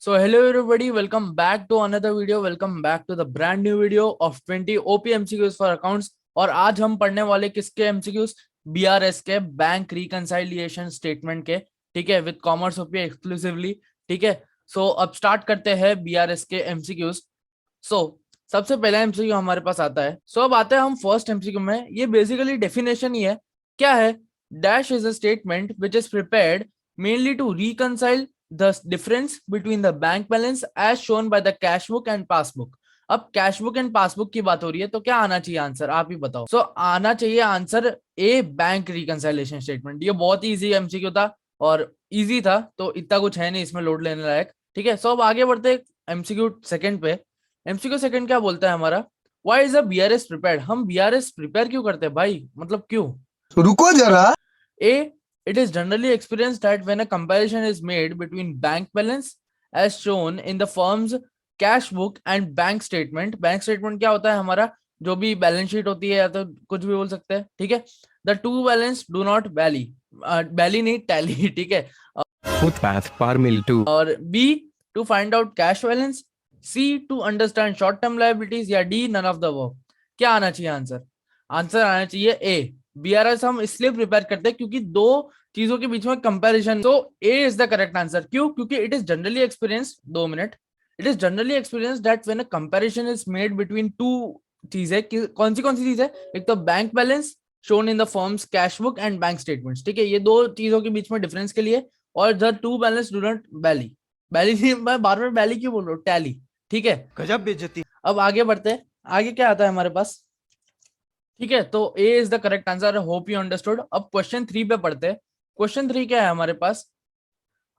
So hello everybody, welcome back to another video. Welcome back to the brand new video of 20 OP MCQs for accounts. और आज हम पढ़ने वाले किसके MCQs? BRS के bank रिकंसाइलिएशन statement के, ठीक है, विद कॉमर्स ओपी एक्सक्लूसिवली, ठीक है। सो अब स्टार्ट करते हैं BRS के MCQs. सो सबसे पहला MCQ हमारे पास आता है. सो अब आते हैं हम फर्स्ट MCQ में. ये बेसिकली डेफिनेशन ही है. क्या है? Dash is a statement which is prepared mainly to reconcile the difference between the bank balance as shown by the cash book and passbook. अब कैश बुक एंड पासबुक की बात हो रही है तो क्या आना चाहिए आंसर? आप ही बताओ. सो आना चाहिए answer A, bank reconciliation statement. ये बहुत ही इजी एमसीक्यू था और इजी था, तो इतना कुछ है नहीं इसमें लोड लेने लायक, ठीक है. सो अब आगे बढ़ते एमसीक्यू सेकंड पे. एमसीक्यू सेकंड क्या बोलता है हमारा? Why is a BRS prepared? हम बीआरएस प्रिपेयर क्यों करते हैं भाई? मतलब क्यों? रुको जरा. A, it is generally experienced that when a comparison is made between bank balance as shown in the firm's cash book and bank statement. Bank statement क्या होता है हमारा? जो भी बैलेंस शीट होती है या तो कुछ भी बोल सकते हैं, ठीक है. The two balance do not tally, tally नहीं tally, ठीक है. Footpath par mil two. और B, to find out cash balance. C, to understand short term liabilities. या D, none of the above. क्या आना चाहिए आंसर? आंसर आना चाहिए ए. बीआरएस हम इसलिए प्रिपेयर करते हैं क्योंकि दो चीजों के बीच में कंपैरिजन. तो A is the correct answer. क्यों? क्योंकि it is generally experience, 2 minute, it is generally experience that when a comparison is made between two चीजें. कौन सी चीज है? एक तो bank balance shown in the firms cash book and bank statements, ठीक है. ये दो चीजों के बीच में डिफरेंस के लिए. और the two balance do not tally, tally नहीं, मैं बार बार बैली क्यों बोल रहा हूँ, टैली, ठीक है. गजब बेइज्जती. अब आगे बढ़ते हैं. आगे क्या आता है हमारे पास? ठीक है, तो A is the correct answer. Hope you understood. अब क्वेश्चन 3 पे पढ़ते हैं. क्वेश्चन 3 क्या है हमारे पास?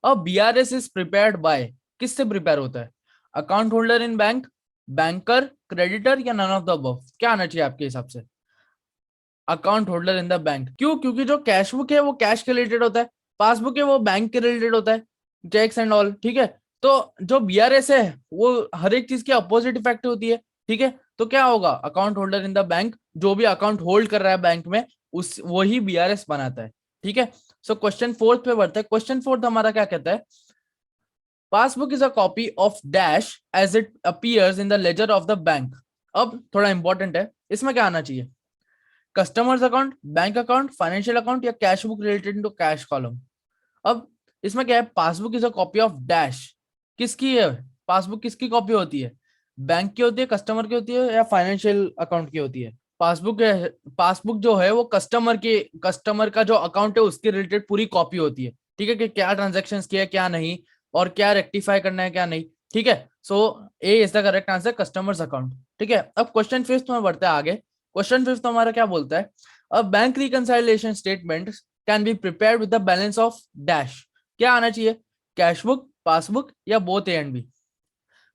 अब बीआरएस इज प्रिपेयर्ड बाय, किससे प्रिपेयर होता है? Account holder in bank, banker, creditor या नन ऑफ द अबव? क्या आना चाहिए आपके हिसाब से? Account holder in the bank. क्यों? क्योंकि जो कैश बुक है वो कैश के रिलेटेड होता है, पासबुक है वो बैंक के रिलेटेड होता है, चेक्स एंड ऑल, ठीक है. तो जो बीआरएस है वो हर एक चीज की अपोजिट इफेक्ट होती है, ठीक है. तो क्या होगा? Account holder in the bank, जो भी अकाउंट होल्ड कर रहा है बैंक में उस वही बीआरएस बनाता है, ठीक है. सो क्वेश्चन फोर्थ पे बढ़ते हैं. क्वेश्चन फोर्थ हमारा क्या कहता है? Passbook is a copy of dash as it appears in the ledger of the bank. अब थोड़ा इंपॉर्टेंट है, इसमें क्या आना चाहिए? Customer's account, bank account, financial account या cash book related to cash column. अब इसमें क्या है? Passbook is a copy of dash. किसकी है पासबुक? किसकी कॉपी होती है? बैंक की होती है, कस्टमर की होती है या फाइनेंशियल अकाउंट की होती है? पासबुक है, पासबुक जो है वो कस्टमर का जो अकाउंट है उसके रिलेटेड पूरी कॉपी होती है, ठीक है, कि क्या ट्रांजेक्शन किया क्या नहीं और क्या रेक्टिफाई करना है क्या नहीं, ठीक है. So A is the correct answer, customer's account, ठीक है. अब क्वेश्चन फिफ्थ में बढ़ते हैं आगे. क्वेश्चन फिफ्थ हमारा क्या बोलता है? A bank reconciliation statement can be prepared with the balance of dash. क्या आना चाहिए? कैश बुक, पासबुक या both A and B?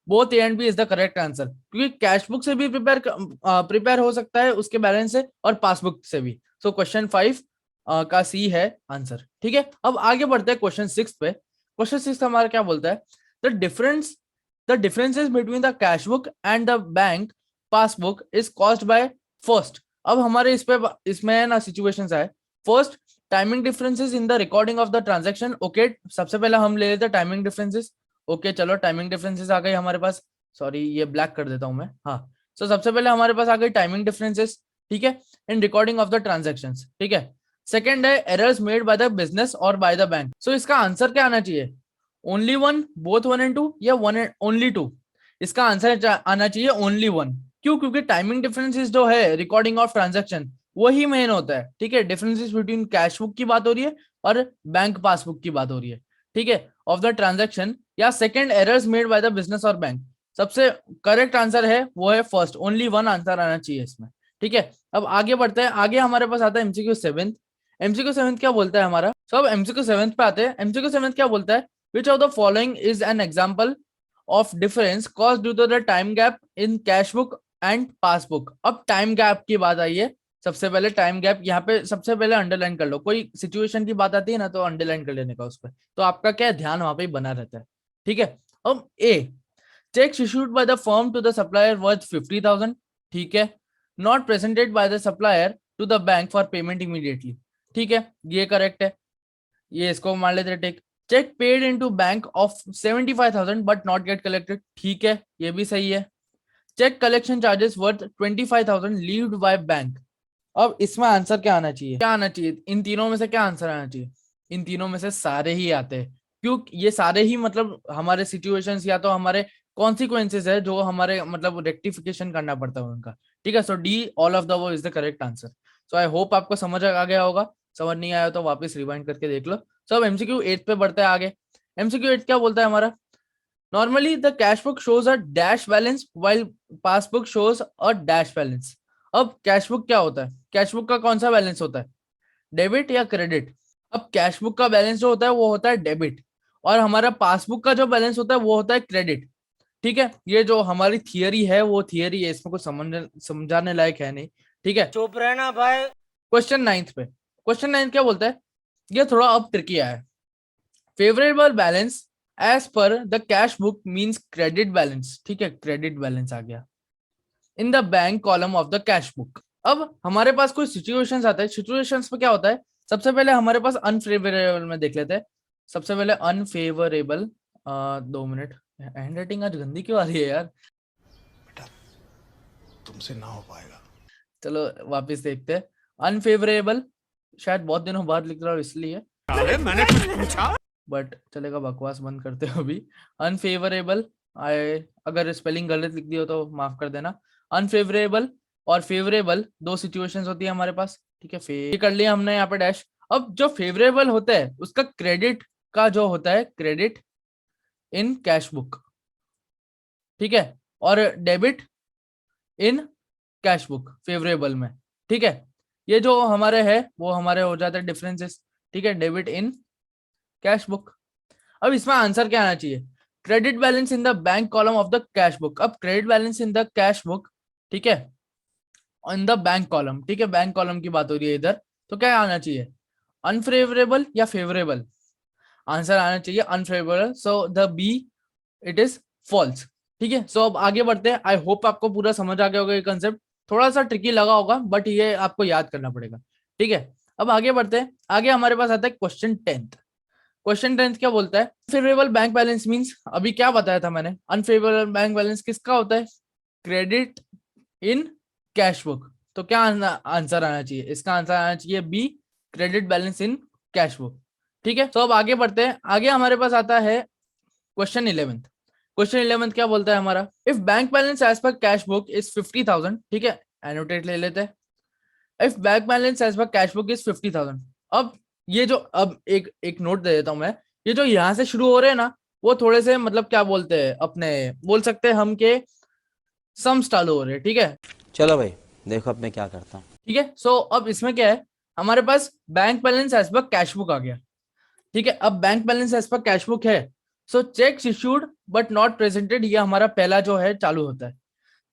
Both A and B is the correct answer, क्योंकि कैश बुक से भी प्रिपेयर हो सकता है उसके बैलेंस से और पासबुक से भी. सो क्वेश्चन 5 का सी है आंसर, ठीक है. अब आगे बढ़ते हैं क्वेश्चन 6 पे. क्वेश्चन 6 हमारा क्या बोलता है? The differences between the cash book and the bank passbook is caused by first. अब हमारे इसमें ना सिचुएशंस है. First, timing differences in the recording of the transaction. Okay, सबसे पहले हम ले लेते हैं टाइमिंग डिफरेंसेस. ओके चलो, टाइमिंग डिफरेंसेस आ गई हमारे पास. सॉरी, ये ब्लैक कर देता हूं मैं. हाँ, सो सबसे पहले हमारे पास आ गई टाइमिंग डिफरेंसेस, ठीक है, in recording of the transactions, ठीक है. सेकंड है errors made by the business और बाय द बैंक. सो इसका आंसर क्या आना चाहिए? ओनली वन, बोथ 1 एंड 2 या 1 एंड ओनली 2? इसका आंसर आना चाहिए ओनली 1. क्यों? क्योंकि टाइमिंग डिफरेंसेस जो है रिकॉर्डिंग ऑफ ट्रांजैक्शन वही मेन होता है, ठीक है. डिफरेंसेस बिटवीन कैश बुक की बात हो रही है और बैंक पासबुक की बात हो रही है, ठीक है, ऑफ द ट्रांजैक्शन. या second, errors made by the business और बैंक. सबसे करेक्ट आंसर है वो है फर्स्ट, ओनली 1 आंसर आना चाहिए इसमें, ठीक है. अब आगे बढ़ते हैं. आगे हमारे पास आता है एमसीक्यू 7. एमसीक्यू 7 क्या बोलता है हमारा? सो अब एमसीक्यू 7 पे आते हैं. एमसीक्यू 7 क्या बोलता है? Which of the following is an example of difference caused due to the time gap in cash book and passbook. अब टाइम गैप की बात आई है. सबसे पहले टाइम गैप यहाँ पे सबसे पहले अंडरलाइन कर लो. कोई सिचुएशन की बात आती है ना तो अंडरलाइन कर लेने का उस पर, तो आपका क्या ध्यान वहां पे बना रहता है, ठीक है. अब A, cheques issued by the firm to the supplier worth 50,000, ठीक है, not presented by the supplier to the bank for payment immediately, ठीक है, ये करेक्ट है. ये इसको मान लेते टेक. Cheque paid into bank of 75,000 but not get collected, ठीक है, ये भी सही है। Cheque collection charges worth 25,000 levied by bank. अब इसमें आंसर क्या आना चाहिए, क्या आना चाहिए, इन तीनों में से क्या आंसर आना चाहिए? इन तीनों में से सारे ही आते हैं, क्यों? ये सारे ही मतलब हमारे सिचुएशंस या तो हमारे कॉन्सिक्वेंसेज है जो हमारे मतलब रेक्टिफिकेशन करना पड़ता है उनका। ठीक है, सो डी ऑल ऑफ द वो is the correct answer. So I hope आपको समझ आ गया होगा। समझ नहीं आया तो वापस रिवाइंड करके देख लो। सो अब एमसीक्यू 8 पे बढ़ते हैं आगे। एमसीक्यू 8 क्या बोलता है हमारा? Normally the cash book shows a dash balance while passbook shows a dash balance. अब कैश बुक क्या होता है? कैश बुक का कौन सा बैलेंस होता है, डेबिट या क्रेडिट? अब कैश बुक का बैलेंस जो होता है वो होता है डेबिट, और हमारा पासबुक का जो बैलेंस होता है वो होता है क्रेडिट। ठीक है, ये जो हमारी थियरी है वो थियरी है, इसमें कुछ समझाने लायक है नहीं। ठीक है, चुप रहना भाई। क्वेश्चन 9 पे। क्वेश्चन 9 क्या बोलता है? ये थोड़ा अब ट्रिकी आया है। Favourable balance as per the cash book means credit balance. ठीक है, क्रेडिट बैलेंस आ गया in the bank column of the cash book. अब हमारे पास कोई सिचुएशंस आता है, सिचुएशंस में क्या होता है? सबसे पहले हमारे पास अनफेवरेबल में देख लेते हैं। सबसे पहले अनफेवरेबल, 2 मिनट, हैंड राइटिंग आज गंदी क्यों आ रही है यार? बेटा तुमसे ना हो पाएगा। चलो वापस देखते हैं। अनफेवरेबल शायद बहुत दिनों बाद लिख रहा हूँ इसलिए, मैंने कुछ पूछा? बट चलेगा, बकवास बंद करते हो अभी। अनफेवरेबल, अगर स्पेलिंग गलत लिख दी हो तो माफ कर देना। अनफेवरेबल और फेवरेबल दो सिचुएशंस होती है हमारे पास। ठीक है, ये कर लिया हमने यहाँ पे डैश। अब जो फेवरेबल होता है उसका क्रेडिट का जो होता है क्रेडिट इन कैश बुक। ठीक है, और debit in cash book favourable में। ठीक है, ये जो हमारे है वो हमारे हो जाते हैं डिफरेंसेस। ठीक है, डेबिट इन कैश बुक। अब इसमें आंसर क्या आना चाहिए? Credit balance in the bank column of the cash book. अब credit balance in the cash book, ठीक है, इन द बैंक कॉलम। ठीक है, बैंक कॉलम की बात हो रही है इधर, तो क्या आना चाहिए? अनफेवरेबल या फेवरेबल? आंसर आना चाहिए unfavourable, so the B it is false. ठीक है, सो अब आगे बढ़ते हैं। आई होप आपको पूरा समझ आ गया होगा ये कंसेप्ट। थोड़ा सा ट्रिकी लगा होगा बट ये आपको याद करना पड़ेगा। ठीक है, अब आगे बढ़ते हैं। आगे हमारे पास आता है क्वेश्चन 10th। क्वेश्चन 10th क्या बोलता है? फेवरेबल बैंक बैलेंस मींस, अभी क्या बताया था मैंने, अनफेवरेबल बैंक बैलेंस किसका होता है? Credit in cash book. तो क्या आंसर आना चाहिए? इसका आंसर आना चाहिए B, credit balance in cash book. ठीक है, तो अब आगे बढ़ते हैं। आगे हमारे पास आता है क्वेश्चन 11th। क्वेश्चन 11th क्या बोलता है हमारा? If bank balance as per cash book is 50,000, ठीक है, एनोटेट ले लेते हैं। If bank balance as per cash book is 50,000। अब ये जो, अब एक एक नोट दे देता हूं मैं, ये जो यहाँ से शुरू हो रहे हैं ना, वो थोड़े से मतलब क्या बोलते हैं अपने, बोल सकते हैं हम के सम्स चालू हो रहे हैं। ठीक है, चलो भाई देखो अब मैं क्या करता हूँ। ठीक है, सो अब इसमें क्या है, हमारे पास bank balance as per cash book आ गया। ठीक है, अब bank balance as per cash book है, so cheque issued but not presented, ये हमारा पहला जो है चालू होता है।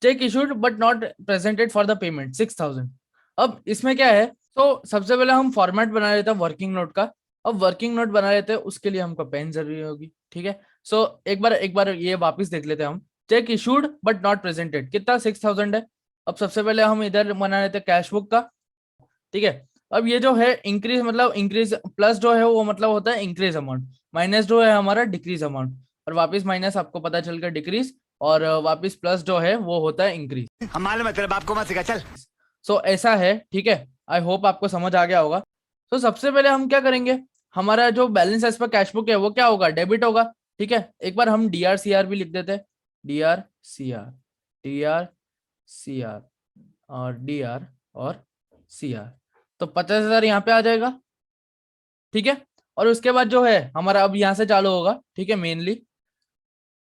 Cheque issued but not presented for the payment 6,000। अब इसमें क्या है, तो सबसे पहले हम फॉर्मेट बना लेते हैं वर्किंग नोट का। अब वर्किंग नोट बना लेते हैं, उसके लिए हमको पेन जरूरी होगी। ठीक है, सो एक बार ये वापस देख लेते हैं हम। Check issued but not presented कितना 6,000 है। अब सबसे पहले हम इधर बना लेते हैं कैश बुक का। ठीक है, अब ये जो है इंक्रीज, मतलब इंक्रीज प्लस जो है वो मतलब होता है इंक्रीज अमाउंट, माइनस जो है हमारा डिक्रीज अमाउंट, और वापस माइनस आपको पता चल गया डिक्रीज, और वापस प्लस जो है वो होता है इंक्रीज। हम मालूम है तेरे बाप को मत सिखा चल। सो ऐसा है। ठीक है, आई होप आपको समझ आ गया होगा। तो सबसे पहले हम क्या करेंगे, हमारा जो balance as per cash book है वो क्या होगा? डेबिट होगा। ठीक है, एक बार हम डी आर सी आर भी लिख देते हैं। D R C R, D R C R, और डी आर और सी आर, तो 50,000 यहाँ पे आ जाएगा। ठीक है, और उसके बाद जो है हमारा अब यहाँ से चालू होगा। ठीक है, मेनली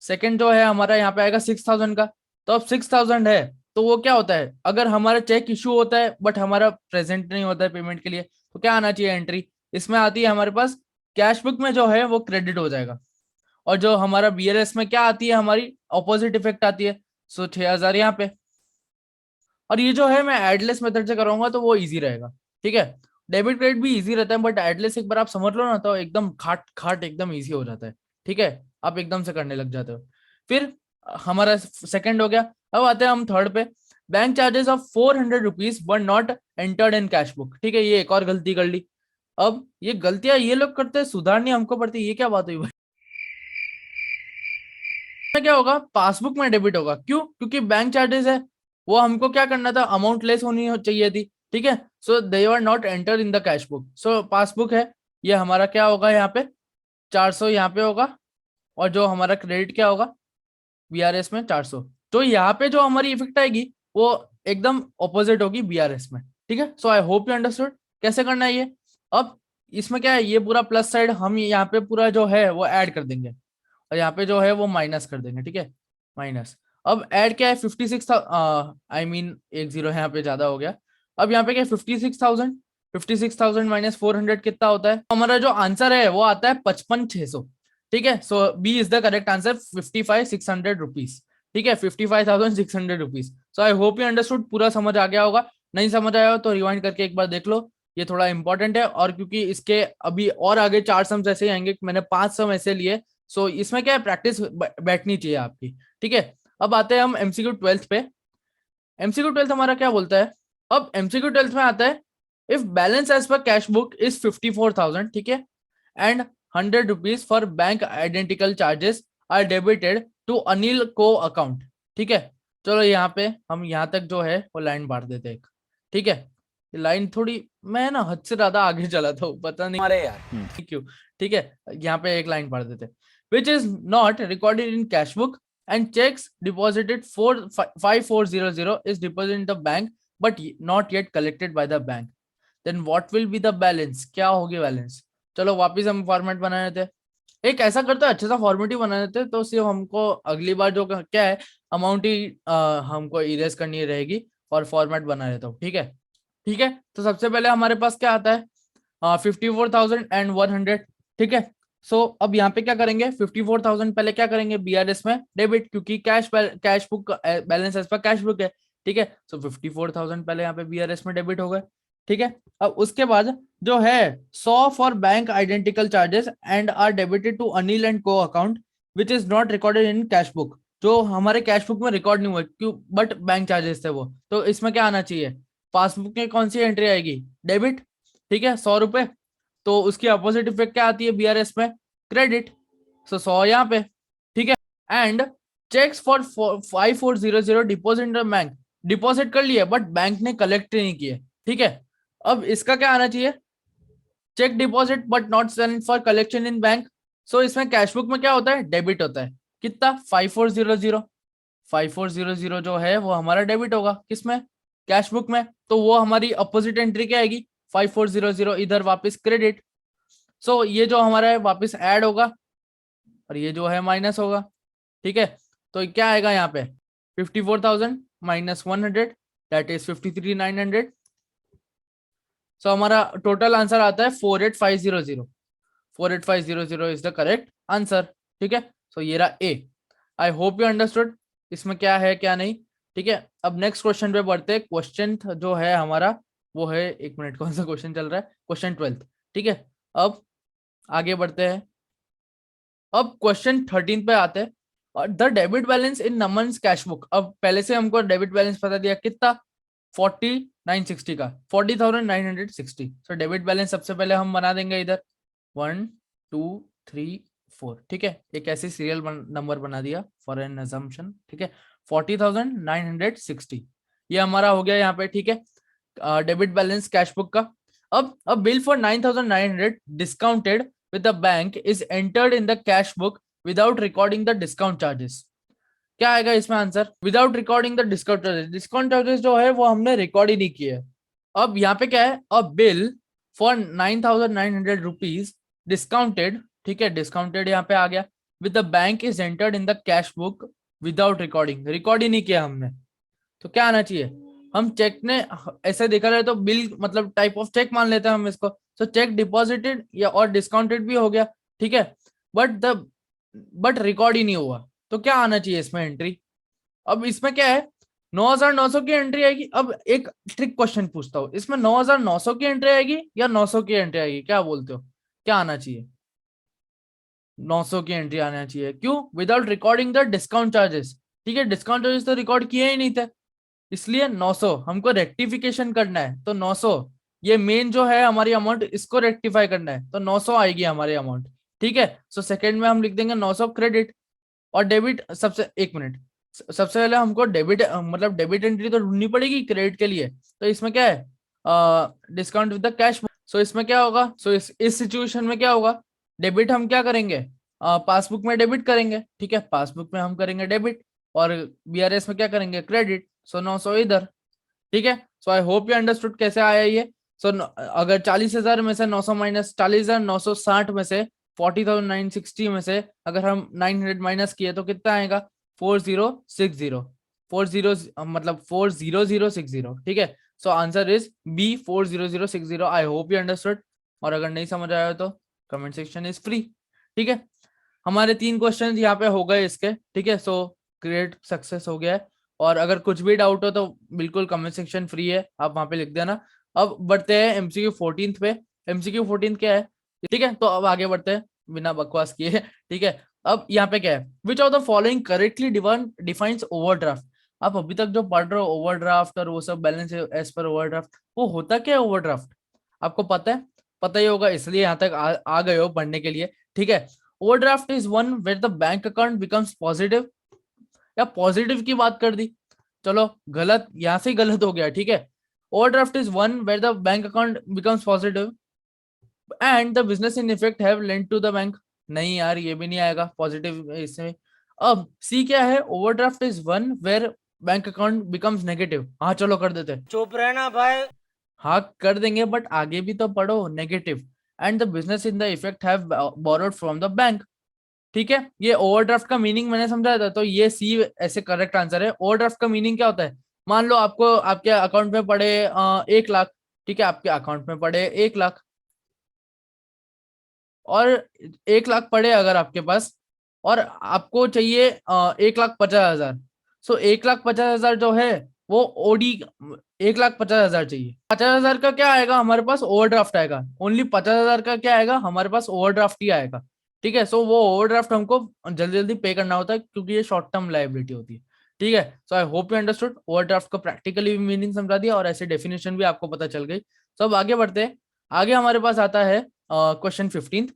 सेकंड जो है हमारा यहाँ पे आएगा 6,000 का। तो अब 6,000 है, तो वो क्या होता है, अगर हमारा चेक इशू होता है बट हमारा प्रेजेंट नहीं होता है पेमेंट के लिए, तो क्या आना चाहिए एंट्री? इसमें आती है हमारे पास कैश बुक में जो है वो क्रेडिट हो जाएगा, और जो हमारा बीआरएस में क्या आती है हमारी ऑपोजिट इफेक्ट आती है। सो 6,000 यहाँ पे, और ये जो है मैं एडलेस मेथड से कराऊंगा तो वो इजी रहेगा। ठीक है, डेबिट क्रेडिट भी इजी रहता है बट एडलेस एक बार आप समझ लो ना तो एकदम खाट खाट एकदम इजी हो जाता है। ठीक है, आप एकदम से करने लग जाते हो। फिर हमारा सेकंड हो गया। अब आते हैं हम थर्ड पे। Bank charges of 400 rupees were not entered in cash book. ठीक है, ये एक और गलती कर ली। अब ये गलतियां ये लोग करते हैं, सुधारनी हमको पड़ती है, ये क्या बात हुई भाई? क्या होगा, पासबुक में डेबिट होगा, क्यों? क्योंकि बैंक चार्जेस है, वो हमको क्या करना था, अमाउंट लेस होनी चाहिए थी, ठीक है। So they were not enter in the cash book, so passbook है, ये हमारा क्या होगा यहाँ पे 400 यहाँ पे होगा, और जो हमारा क्रेडिट क्या होगा बीआरएस में 400। तो यहाँ पे जो हमारी इफेक्ट आएगी वो एकदम ऑपोजिट होगी बीआरएस में, ठीक है। So I hope you understood कैसे करना है ये। अब इसमें क्या है, ये पूरा प्लस साइड हम यहाँ पे पूरा जो है वो ऐड कर देंगे, और यहाँ पे जो है वो माइनस कर देंगे, ठीक है, माइनस। अब ऐड क्या है 56, आई मीन एक जीरो यहाँ पे ज्यादा हो गया। अब यहाँ पे क्या है 56,000, 56,000 माइनस 400 कितना होता है, हमारा जो आंसर है वो आता है 55,600, ठीक है। So B is the correct answer 55,600 rupees, ठीक है, 55,600 rupees. So I hope you understood, पूरा समझ आ गया होगा, नहीं समझ आया हो तो रिवाइंड करके एक बार देख लो, ये थोड़ा इंपॉर्टेंट है। और क्योंकि इसके अभी और आगे 4 सम्स ऐसे आएंगे, मैंने 5 सम ऐसे लिए, सो इसमें क्या है प्रैक्टिस बैठनी चाहिए आपकी, ठीक है। अब आते हैं हम एमसीक्यू 12th पे। एमसीक्यू 12th हमारा क्या बोलता है, अब एमसीक्यू 12th में आता है if balance as per cash book is 54,000, ठीक है, and 100 rupees for bank identical charges are debited to Anil को अकाउंट, ठीक है। चलो यहाँ पे हम यहाँ तक जो है वो लाइन बांट देते हैं, ठीक है। लाइन थोड़ी मैं ना हद से ज्यादा आगे चला था, पता नहीं अरे यार क्यों, ठीक है। यहाँ पे एक लाइन पढ़ देते, which is not recorded in cash book and checks deposited 5400 is deposited in the bank but not yet collected by the bank, then what will be the balance, क्या होगी बैलेंस। चलो वापिस हम फॉर्मेट बना देते, एक ऐसा करते हैं, अच्छा सा फॉर्मेट ही बना देते, तो सिर्फ हमको अगली बार जो क्या है अमाउंट ही हमको इरेज करनी रहेगी, और फॉर्मेट बना देता हूँ, ठीक है, ठीक है। तो सबसे पहले हमारे पास क्या आता है 54,100, ठीक है। सो अब यहाँ पे क्या करेंगे 54,000 पहले क्या करेंगे बीआरएस में डेबिट, क्योंकि cash book balance as per cash book है, ठीक है। सो 54,000 पहले यहाँ पे बीआरएस में डेबिट हो गए, ठीक है। अब उसके बाद जो है 100 for bank identical charges and are debited to Anil and को account which is not recorded in cash book, जो हमारे कैश बुक में रिकॉर्ड नहीं हुआ क्यों, बट बैंक चार्जेस थे वो, तो इसमें क्या आना चाहिए, पासबुक में कौन सी एंट्री आएगी डेबिट, ठीक है 100 रुपए, तो उसकी अपोजिट इफेक्ट क्या आती है बीआरएस में क्रेडिट, सो 100 यहाँ पे, ठीक है। And cheques for 5400 deposit in bank, deposit कर लिए बट बैंक ने कलेक्ट नहीं किए, ठीक है। अब इसका क्या आना चाहिए, cheque deposit but not sent for collection in bank, so इसमें कैश बुक में क्या होता है डेबिट होता है, कितना 5400, 5400 जो है वो हमारा डेबिट होगा किसमें कैश बुक में, तो वो हमारी अपोजिट एंट्री क्या आएगी 5400 इधर वापस क्रेडिट, सो ये जो हमारा है वापस ऐड होगा और ये जो है माइनस होगा, ठीक है। तो क्या आएगा यहाँ पे 54,000 माइनस 100 दैट इज 53,900, सो हमारा टोटल आंसर आता है 48,500, 48,500 इज द करेक्ट आंसर, ठीक है। सो ये रहा ए, आई होप यू अंडरस्टूड इसमें क्या है क्या नहीं, ठीक है। अब नेक्स्ट क्वेश्चन पे बढ़ते हैं, क्वेश्चन जो है हमारा वो है, एक मिनट कौन सा क्वेश्चन चल रहा है, क्वेश्चन 12th, ठीक है। अब आगे बढ़ते हैं, अब क्वेश्चन 13 पे आते हैं, और द डेबिट बैलेंस इन नमन्स कैश बुक, अब पहले से हमको डेबिट बैलेंस पता दिया कितना 4960 का 40,960, सो डेबिट बैलेंस सबसे पहले हम बना देंगे इधर 1 2 3 4, ठीक है, एक ऐसे सीरियल नंबर बना दिया फॉर एन अजम्पशन, ठीक है 40,960 ये हमारा हो गया यहाँ पे, ठीक है डेबिट बैलेंस कैश बुक का। अब bill for 9,900 discounted with the bank is entered in the cash book without recording the discount charges, क्या आएगा इसमें answer without recording the discount charges, discount charges जो है वो हमने रिकॉर्ड ही नहीं किए। अब यहाँ पे क्या है a bill for 9,900 rupees discounted, ठीक है डिस्काउंटेड यहाँ पे आ गया, with the bank is entered in the cash book without recording, record ही नहीं किया हमने, तो क्या आना चाहिए, हम चेक ने ऐसे देखा रहे तो बिल मतलब टाइप ऑफ चेक मान लेते हैं हम इसको, तो चेक डिपॉजिटेड या और डिस्काउंटेड भी हो गया, ठीक है, बट रिकॉर्ड ही नहीं हुआ, तो क्या आना चाहिए इसमें एंट्री। अब इसमें क्या है 9,900 की एंट्री आएगी। अब एक ट्रिक क्वेश्चन पूछता हूँ, इसमें 9,900 की एंट्री आएगी या 900 की एंट्री आएगी, क्या बोलते हो, क्या आना चाहिए, 900 की एंट्री आना चाहिए, क्यों without recording the discount charges, ठीक है डिस्काउंट चार्जेस तो रिकॉर्ड किए ही नहीं थे, इसलिए 900 हमको रेक्टिफिकेशन करना है, तो 900 ये मेन जो है हमारी अमाउंट, इसको रेक्टिफाई करना है, तो 900 आएगी हमारी अमाउंट। ठीक है, सो सेकंड में हम लिख देंगे 900 क्रेडिट और डेबिट। सबसे एक मिनट, सबसे पहले हमको डेबिट मतलब डेबिट एंट्री तो ढूंढनी पड़ेगी क्रेडिट के लिए। तो इसमें क्या है, डिस्काउंट विद द कैश। सो इसमें क्या होगा, सो इस सिचुएशन में क्या होगा, डेबिट हम क्या करेंगे, पासबुक में डेबिट करेंगे। ठीक है, पासबुक में हम करेंगे डेबिट और बीआरएस में क्या करेंगे, क्रेडिट। सो 900 इधर। ठीक है, so I hope you understood कैसे आया ये। सो अगर 40,000 में से 900 माइनस 40,960 में से 40,960 में से अगर हम 900 माइनस किए तो कितना आएगा, 4060। 40 मतलब 40060। ठीक है, so answer is B 40060। I hope you understood. और अगर नहीं समझ आया तो कमेंट सेक्शन इज फ्री। ठीक है, हमारे 3 क्वेश्चन यहाँ पे हो गए इसके। ठीक है, सो ग्रेट सक्सेस हो गया है। और अगर कुछ भी डाउट हो तो बिल्कुल कमेंट सेक्शन फ्री है, आप वहां पे लिख देना। अब बढ़ते हैं एमसीक्यू 14 पे। एमसीक्यू 14 क्या है, ठीक है, तो अब आगे बढ़ते हैं बिना बकवास किए। ठीक है, अब यहाँ पे क्या है, which of the following correctly defines overdraft. आप अभी तक जो पढ़ रहे हो ओवरड्राफ्ट और वो सब बैलेंस एज पर ओवरड्राफ्ट, वो होता क्या है ओवरड्राफ्ट, आपको पता है? पता ही होगा, इसलिए यहाँ तक आ गए हो पढ़ने के लिए। ठीक है, overdraft is one where the bank account becomes positive. या पॉजिटिव की बात कर दी, चलो गलत, यहां से गलत हो गया। ठीक है, overdraft is one where the bank account becomes positive and the business in effect have lent to the bank. नहीं यार, ये भी नहीं आएगा पॉजिटिव इसमें। अब सी क्या है, overdraft is one where bank account becomes negative. हाँ चलो कर देते हैं, चुप रहना भाई। हाँ कर देंगे, बट आगे भी तो पढ़ो, negative and the business in the effect have borrowed from the bank. ठीक है, ये ओवरड्राफ्ट का मीनिंग मैंने समझाया था, तो ये सी ऐसे करेक्ट आंसर है। ओवरड्राफ्ट का मीनिंग क्या होता है, मान लो आपको आपके अकाउंट में पड़े 1 लाख। ठीक है, आपके अकाउंट में पड़े 1 लाख और 1 लाख पड़े अगर आपके पास, और आपको चाहिए 1,50,000। सो 1,50,000 जो है वो ओडी 1,50,000 चाहिए। 50,000 का क्या आएगा हमारे पास, ओवरड्राफ्ट आएगा। ओनली 50,000 का क्या आएगा हमारे पास, ओवरड्राफ्ट ही आएगा। ठीक है, सो वो ओवरड्राफ्ट हमको जल्दी जल्दी पे करना होता है क्योंकि ये शॉर्ट टर्म लायबिलिटी होती है। ठीक है, so I hope you understood. Overdraft का प्रैक्टिकली मीनिंग समझा दिया और ऐसे डेफिनेशन भी आपको पता चल गई। सो अब आगे बढ़ते हैं। आगे हमारे पास आता है क्वेश्चन 15।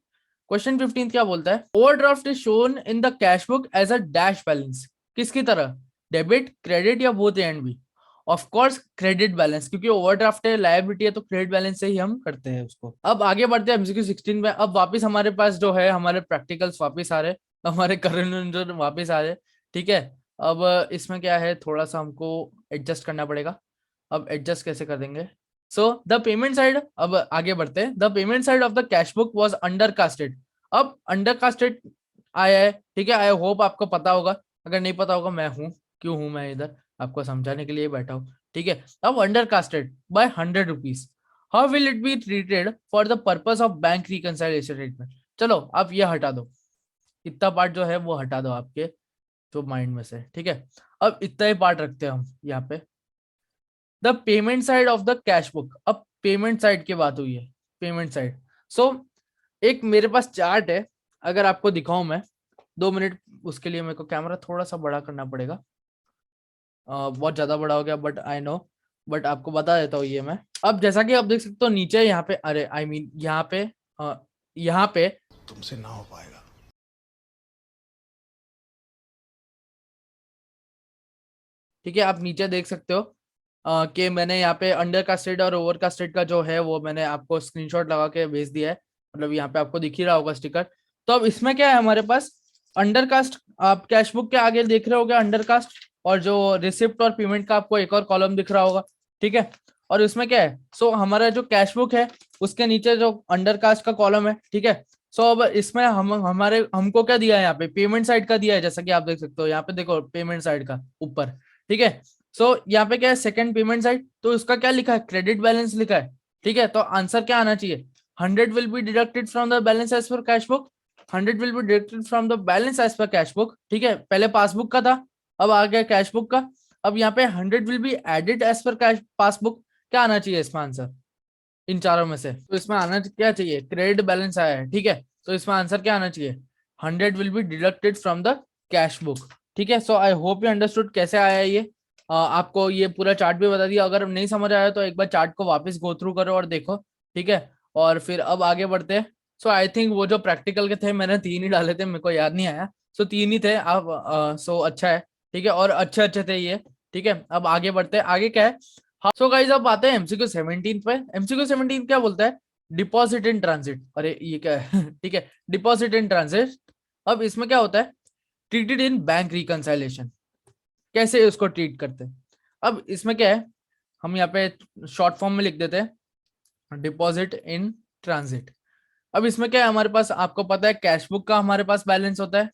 क्वेश्चन 15 क्या बोलता है, overdraft is shown in the cash book as a dash balance. किसकी तरह, डेबिट, क्रेडिट या both A and B? Of course credit balance, क्योंकि ओवरड्राफ्ट है, लायबिलिटी है, तो क्रेडिट बैलेंस से ही हम करते हैं उसको। अब आगे बढ़ते हैं एमसीक्यू 16 में। अब वापस हमारे पास जो है हमारे प्रैक्टिकल्स वापस आ रहे, हमारे करंट वापस आ रहे। ठीक है, अब इसमें क्या है, थोड़ा सा हमको एडजस्ट करना पड़ेगा। अब एडजस्ट कैसे कर देंगे, सो द पेमेंट साइड, अब आगे बढ़ते हैं। The payment side of the cash book was undercasted. अब अंडरकास्टेड आया है। ठीक है, आई होप आपको पता होगा, अगर नहीं पता होगा मैं हूँ, क्यों हूँ मैं इधर, आपको समझाने के लिए बैठा हूँ। ठीक है, अब undercasted by 100 rupees, how will it be treated for the purpose of bank reconciliation treatment. चलो आप ये हटा दो, इतना पार्ट जो है वो हटा दो आपके जो माइंड में से। ठीक है, अब इतना ही पार्ट रखते हैं हम यहाँ पे, the payment side of the cash book. अब पेमेंट साइड की बात हुई है, पेमेंट साइड। सो एक मेरे पास चार्ट है, अगर आपको दिखाऊं मैं, 2 मिनट, उसके लिए मेरे को कैमरा थोड़ा सा बड़ा करना पड़ेगा। बहुत ज्यादा बड़ा हो गया बट आई नो, बट आपको बता देता हूँ ये मैं। अब जैसा कि आप देख सकते हो नीचे यहाँ पे, अरे आई मीन यहाँ पे, यहाँ पे तुमसे ना हो पाएगा। ठीक है, आप नीचे देख सकते हो कि मैंने यहाँ पे अंडर कास्टेड और ओवर कास्टेड का जो है वो मैंने आपको स्क्रीनशॉट लगा के भेज दिया है। मतलब यहाँ पे आपको दिख ही रहा होगा स्टिकर। तो अब इसमें क्या है हमारे पास, अंडर कास्ट, आप कैश बुक के आगे देख रहे होगे अंडर कास्ट, और जो रिसिप्ट और पेमेंट का आपको एक और कॉलम दिख रहा होगा। ठीक है, और इसमें क्या है, सो हमारा जो कैश बुक है उसके नीचे जो अंडर कास्ट का कॉलम है। ठीक है, सो अब इसमें हमको क्या दिया है, यहाँ पे पेमेंट साइड का दिया है, जैसा कि आप देख सकते हो यहाँ पे देखो पेमेंट साइड का ऊपर। ठीक है, सो यहाँ पे क्या है, सेकंड पेमेंट साइड, तो उसका क्या लिखा है, क्रेडिट बैलेंस लिखा है। ठीक है, तो आंसर क्या आना चाहिए, 100 will be deducted from the balance as per cash book. 100 will be deducted from the balance as per cash book. ठीक है, पहले पासबुक का था, अब आ गया कैश बुक का। अब यहाँ पे 100 will be added as per cash passbook. क्या आना चाहिए इसमें आंसर, इन चारों में से? तो इसमें आना क्या चाहिए, क्रेडिट बैलेंस आया है। ठीक है, तो इसमें आंसर क्या आना चाहिए, 100 will be deducted from the cash book. ठीक है, so I hope you understood कैसे आया ये। आपको ये पूरा चार्ट भी बता दिया। अगर नहीं समझ आया तो एक बार चार्ट को वापस गो थ्रू करो और देखो, ठीक है। और फिर अब आगे बढ़ते हैं। सो आई थिंक वो जो प्रैक्टिकल के थे मैंने 3 ही डाले थे, मेरे को याद नहीं आया। सो 3 ही थे आप, सो अच्छा है, ठीक है, और अच्छे अच्छे थे ये, ठीक है। अब आगे बढ़ते हैं, आगे क्या है। सो गाइस अब आते हैं एमसीक्यू 17 पे। एमसीक्यू 17 क्या बोलता है, डिपॉजिट इन ट्रांजिट। अरे ये क्या है ठीक है, डिपॉजिट इन ट्रांजिट। अब इसमें क्या होता है, ट्रीटेड इन बैंक रिकंसाइलेशन, कैसे उसको ट्रीट करते हैं। अब इसमें क्या है, हम यहाँ पे शॉर्ट फॉर्म में लिख देते हैं डिपॉजिट इन ट्रांजिट। अब इसमें क्या है, हमारे पास आपको पता है कैश बुक का हमारे पास बैलेंस होता है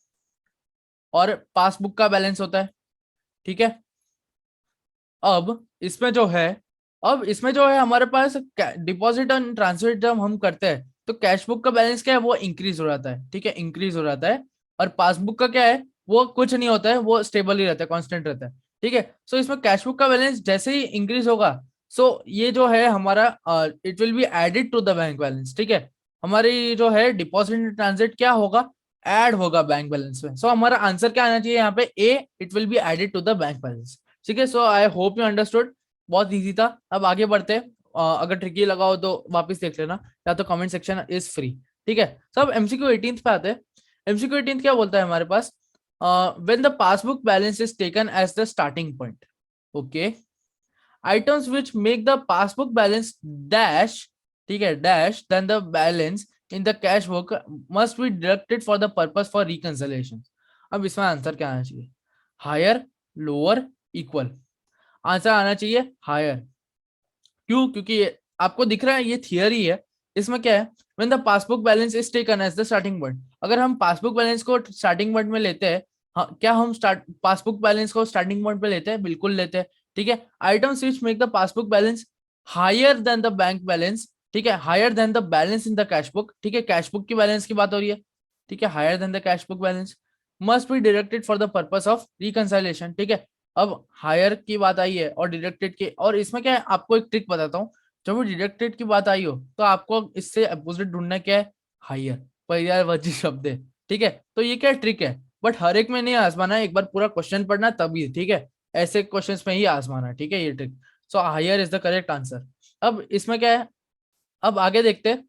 और पासबुक का बैलेंस होता है, ठीक है। अब इसमें जो है, हमारे पास डिपॉजिट एंड ट्रांसफर जब हम करते हैं तो कैश बुक का बैलेंस क्या है, वो इंक्रीज हो जाता है, ठीक है, इंक्रीज हो जाता है। और पासबुक का क्या है, वो कुछ नहीं होता है, वो स्टेबल ही रहता है, कांस्टेंट रहता है, ठीक है। सो इसमें कैश बुक का बैलेंस जैसे ही इंक्रीज होगा, सो ये जो है हमारा it will be added to the bank balance, ठीक है। हमारी जो है डिपॉजिट एंड ट्रांजिट क्या होगा, ऐड होगा बैंक बैलेंस में। सो हमारा आंसर क्या आना चाहिए यहाँ पे, A, it will be added to the bank balance, ठीक है। So I hope you understood, बहुत इजी था। अब आगे बढ़ते हैं, अगर ट्रिकी लगा हो तो वापस देख लेना, या तो कमेंट सेक्शन इज फ्री, ठीक है। सब एमसीक्यू 18 पे आते हैं। एमसीक्यू 18 क्या बोलता है हमारे पास, when the passbook balance is taken as the starting point, okay, items which make the passbook balance dash, ठीक है, dash then the balance in the cash book must be deducted for the purpose for reconciliation. अब इसमें answer क्या आना चाहिए, higher, lower, equal. Answer आना चाहिए higher. क्यों, क्योंकि आपको दिख रहा है ये थियरी है। इसमें क्या है, when the passbook balance is taken as the starting point, अगर हम पासबुक बैलेंस को स्टार्टिंग पॉइंट में लेते हैं, हाँ, क्या हम स्टार्ट पासबुक बैलेंस को स्टार्टिंग पॉइंट पे लेते हैं, बिल्कुल लेते हैं, ठीक है। Items which make the passbook balance higher than the bank balance, ठीक है, higher than the balance in the cash book, ठीक है, कैश बुक की बैलेंस की बात हो रही है, ठीक है, higher than the cash book balance must be deducted for the purpose of reconciliation, ठीक है। अब हायर की बात आई है और डिडक्टेड की, और इसमें क्या है, आपको एक ट्रिक बताता हूँ। जब वो डिडक्टेड की बात आई हो तो आपको इससे अपोजिट ढूंढना क्या है, हायर, पर्यायवाची शब्द है, ठीक है। तो ये क्या ट्रिक है, बट हर एक में नहीं आजमाना है, एक बार पूरा क्वेश्चन पढ़ना तभी, ठीक है, ऐसे क्वेश्चंस में ही आजमाना, ठीक है, ये trick. So higher is the correct answer. अब इसमें क्या है, अब आगे देखते हैं।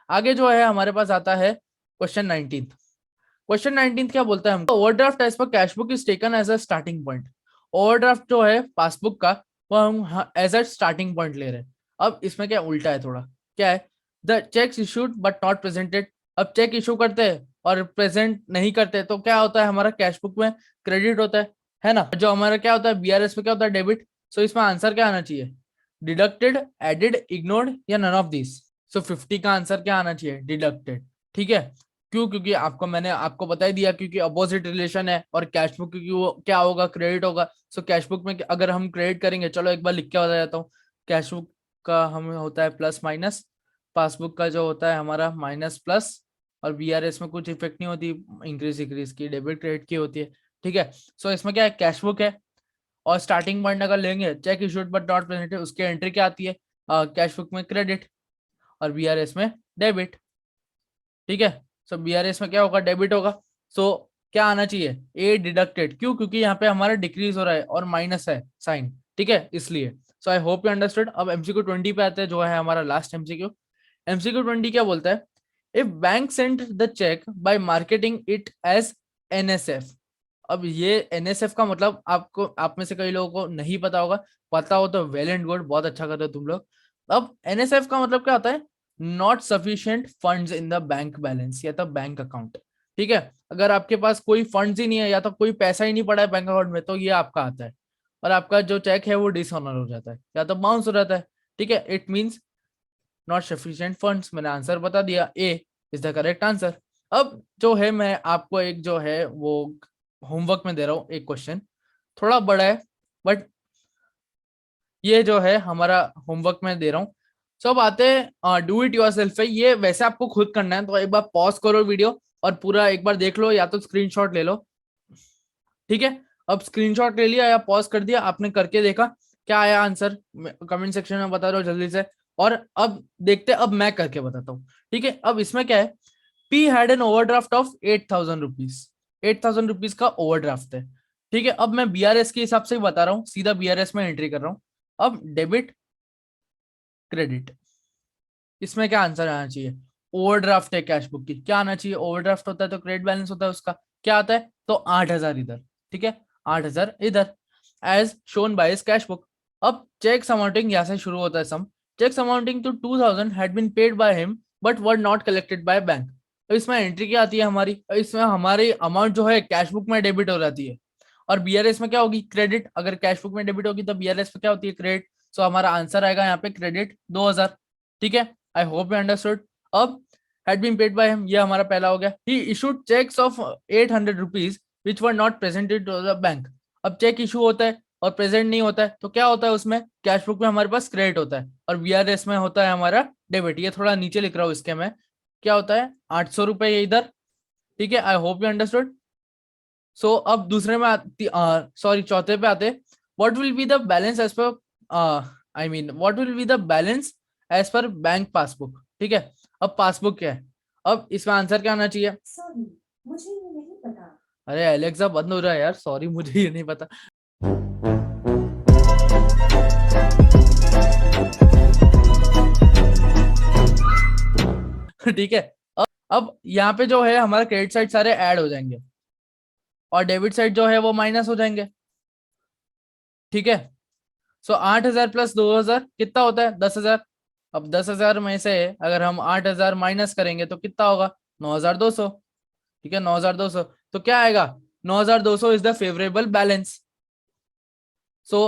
आगे जो है हमारे पास आता है क्वेश्चन 19। क्वेश्चन 19 क्या बोलता है हमको, overdraft as per cash book is taken as a starting point. Overdraft जो है पासबुक का, वो हम एज अ स्टार्टिंग पॉइंट ले रहे हैं। अब इसमें क्या उल्टा है थोड़ा, क्या है, the cheques issued but not presented. अब चेक इशू करते हैं और प्रेजेंट नहीं करते तो क्या होता है, हमारा कैश बुक में क्रेडिट होता है ना। जो हमारा क्या होता है बीआरएस में क्या होता है, डेबिट। सो इसमें आंसर क्या आना चाहिए, डिडक्टेड, एडेड, इग्नोर्ड या नन ऑफ दिस। सो 50 का आंसर क्या आना चाहिए, डिडक्टेड, ठीक है। क्यों, क्योंकि मैंने आपको बता ही दिया, क्योंकि अपोजिट रिलेशन है, और कैश बुक क्योंकि वो क्या होगा, क्रेडिट होगा। सो कैश बुक में अगर हम क्रेडिट करेंगे, चलो एक बार लिख के बता जाता हूँ। कैश बुक का हमें होता है प्लस माइनस, पासबुक का जो होता है हमारा माइनस प्लस, और बीआरएस में कुछ इफेक्ट नहीं होती इंक्रीज डिक्रीज की, डेबिट क्रेडिट की होती है, ठीक है। सो इसमें क्या है, कैश बुक है, और स्टार्टिंग पॉइंट अगर लेंगे check issued but not presented, उसके एंट्री क्या आती है, कैश बुक में क्रेडिट और बीआरएस में डेबिट, ठीक है। सो बीआरएस में क्या होगा, डेबिट होगा। सो क्या आना चाहिए, ए, डिडक्टेड। क्यों, क्योंकि यहाँ पे हमारा डिक्रीज हो रहा है और माइनस है साइन, ठीक है, इसलिए। सो आई होप यू अंडरस्टूड। अब एमसीक्यू 20 पे आते हैं, जो है हमारा लास्ट एमसीक्यू। एमसीक्यू 20 क्या बोलता है, if bank sent the cheque by marketing it as NSF. अब ये एनएसएफ का मतलब आपको, आप में से कई लोगों को नहीं पता होगा, पता हो तो वेल एंड गुड, बहुत अच्छा कर रहे हो तुम लोग। अब एनएसएफ का मतलब क्या होता है, not sufficient funds in the bank balance या तो बैंक अकाउंट, ठीक है। अगर आपके पास कोई फंड्स ही नहीं है या तो कोई पैसा ही नहीं पड़ा है बैंक अकाउंट में, तो ये आपका आता है, और आपका जो चेक है वो डिसऑनर हो जाता है या तो बाउंस हो जाता है, ठीक है। It means not sufficient funds. मैंने आंसर बता दिया, ए इज द करेक्ट आंसर। अब जो है मैं आपको एक जो है वो होमवर्क में दे रहा हूँ, एक क्वेश्चन थोड़ा बड़ा है, बट ये जो है हमारा होमवर्क में दे रहा हूँ। सब आते हैं डू इट योरसेल्फ है, ये वैसे आपको खुद करना है, तो एक बार पॉज करो वीडियो और पूरा एक बार देख लो, या तो स्क्रीनशॉट ले लो, ठीक है। अब स्क्रीनशॉट ले लिया या पॉज कर दिया, आपने करके देखा, क्या आया आंसर कमेंट सेक्शन में बता दो जल्दी से। और अब देखते, अब मैं करके बताता हूँ, ठीक है। अब इसमें क्या है, P had an overdraft of 8,000 rupees, 8,000 rupees का ओवरड्राफ्ट है। ठीक है, अब मैं बीआरएस के हिसाब से ही बता रहा हूँ, सीधा बीआरएस में एंट्री कर रहा हूँ। अब डेबिट क्रेडिट, इसमें क्या आंसर आना चाहिए? ओवरड्राफ्ट है कैश बुक की, क्या आना चाहिए? ओवरड्राफ्ट होता है तो क्रेडिट बैलेंस होता है उसका, क्या आता है? तो 8,000 इधर, ठीक है, 8,000 इधर, as shown by his cash book. अब चेक्स अमाउंटिंग यहाँ से शुरू होता है sum. Cheques amounting to 2,000 had been paid by him but were not collected by bank. तो इसमें एंट्री क्या आती है हमारी? इसमें हमारी अमाउंट जो है कैश बुक में डेबिट हो जाती है, और बीआरएस में क्या होगी? क्रेडिट। अगर कैश बुक में डेबिट होगी तो बीआरएस में क्या होती है? क्रेडिट। सो हमारा आंसर आएगा यहाँ पे क्रेडिट 2,000। ठीक है, आई होप यू अंडरस्टूड। अब had been paid by him, ये हमारा पहला हो गया। he issued checks of 800 rupees which were not presented to the bank। अब चेक इशू होता है और प्रेजेंट नहीं होता है तो क्या होता है उसमें? कैश बुक में हमारे पास क्रेडिट होता है और बीआरएस में होता है हमारा डेबिट। ये थोड़ा नीचे लिख रहा हूँ इसके में, क्या होता है? 800 रुपए इधर। ठीक है, I hope you understood. So अब दूसरे में सॉरी चौथे पे आते। What will be the balance as per I mean what will be the balance as per bank passbook. ठीक है, अब पासबुक क्या है? अब इसमें आंसर क्या आना चाहिए? सॉरी, मुझे ये नहीं पता। अरे एलेक्सा बंद हो रहा है यार, सॉरी मुझे ये नहीं पता। ठीक है, अब यहाँ पे जो है हमारा क्रेडिट साइड सारे ऐड हो जाएंगे और डेबिट साइड जो है वो माइनस हो जाएंगे। ठीक है, सो 8,000 प्लस 2,000 कितना होता है? 10,000। अब 10,000 में से अगर हम 8,000 माइनस करेंगे तो कितना होगा? 9,200। ठीक है, 9,200। तो क्या आएगा? 9,200 is the favourable balance. So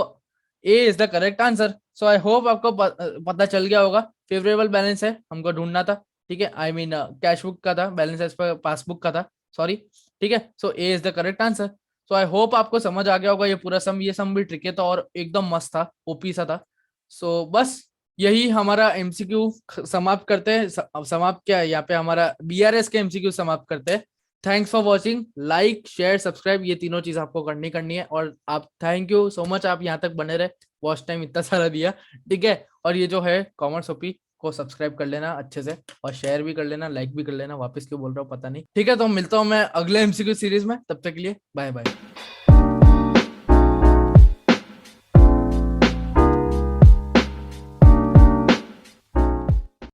A is the correct answer. So I hope आपको पता चल गया होगा। फेवरेबल बैलेंस है, हमको ढूंढना था। ठीक है, आई मीन कैश बुक का था, बैलेंस एज पर पासबुक का था, सॉरी। ठीक है, so A is the correct answer. So I hope आपको समझ आ गया होगा ये पूरा सम। ये सम भी ट्रिकी था और एकदम मस्त था, ओपी सा था। सो बस यही हमारा एमसीक्यू समाप्त करते हैं। समाप्त क्या है यहाँ पे, हमारा बीआरएस के एमसीक्यू समाप्त करते हैं। Thanks for watching. Like share subscribe ये तीनों चीज आपको करनी है। और आप थैंक यू सो मच, आप यहाँ तक बने रहे, वॉच टाइम इतना सारा दिया। ठीक है, और ये जो है कॉमर्स ओपी को सब्सक्राइब कर लेना अच्छे से, और शेयर भी कर लेना, लाइक भी कर लेना। वापस क्यों बोल रहा हूँ पता नहीं। ठीक है, तो मिलता हूँ मैं अगले एमसीक्यू सीरीज में, तब तक के लिए बाय बाय।